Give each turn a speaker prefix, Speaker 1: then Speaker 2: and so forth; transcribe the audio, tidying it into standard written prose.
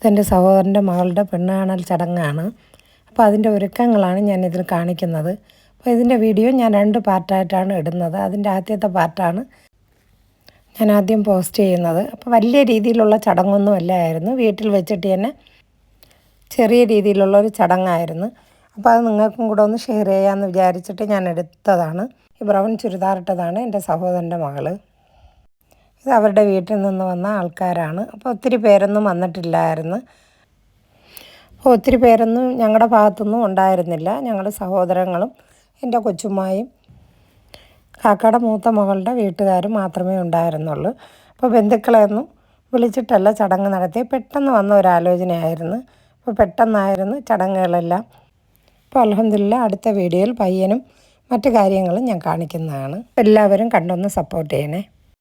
Speaker 1: ഇതെൻ്റെ സഹോദരൻ്റെ മകളുടെ പെണ്ണ് കാണൽ ചടങ്ങാണ്. അപ്പോൾ അതിൻ്റെ ഒരുക്കങ്ങളാണ് ഞാനിതിൽ കാണിക്കുന്നത്. അപ്പോൾ ഇതിൻ്റെ വീഡിയോ ഞാൻ 2 പാർട്ടായിട്ടാണ് ഇടുന്നത്. അതിൻ്റെ ആദ്യത്തെ പാർട്ടാണ് ഞാൻ ആദ്യം പോസ്റ്റ് ചെയ്യുന്നത്. അപ്പോൾ വലിയ രീതിയിലുള്ള ചടങ്ങൊന്നും അല്ലായിരുന്നു, വീട്ടിൽ വെച്ചിട്ട് തന്നെ ചെറിയ രീതിയിലുള്ളൊരു ചടങ്ങായിരുന്നു. അപ്പോൾ അത് നിങ്ങൾക്കും കൂടെ ഒന്ന് ഷെയർ ചെയ്യാമെന്ന് വിചാരിച്ചിട്ട് ഞാൻ എടുത്തതാണ്. ഈ ബ്രൗൺ ചുരിദാറിട്ടതാണ് എൻ്റെ സഹോദരൻ്റെ മകൾ. ഇത് അവരുടെ വീട്ടിൽ നിന്ന് വന്ന ആൾക്കാരാണ്. അപ്പോൾ ഒത്തിരി പേരൊന്നും വന്നിട്ടില്ലായിരുന്നു. അപ്പോൾ ഒത്തിരി പേരൊന്നും ഞങ്ങളുടെ ഭാഗത്തൊന്നും ഉണ്ടായിരുന്നില്ല. ഞങ്ങളുടെ സഹോദരങ്ങളും എൻ്റെ കൊച്ചുമ്മായും കാക്കയുടെ മൂത്ത മകളുടെ വീട്ടുകാരും മാത്രമേ ഉണ്ടായിരുന്നുള്ളൂ. അപ്പോൾ ബന്ധുക്കളെയൊന്നും വിളിച്ചിട്ടല്ല ചടങ്ങ് നടത്തി, പെട്ടെന്ന് വന്ന ഒരാലോചനയായിരുന്നു. അപ്പോൾ പെട്ടെന്നായിരുന്നു ചടങ്ങുകളെല്ലാം. അപ്പോൾ അൽഹംദുലില്ലാഹ് അടുത്ത വീഡിയോയിൽ പയ്യനും മറ്റു കാര്യങ്ങളും ഞാൻ കാണിക്കുന്നതാണ്. എല്ലാവരും കണ്ടൊന്ന് സപ്പോർട്ട് ചെയ്യണേ.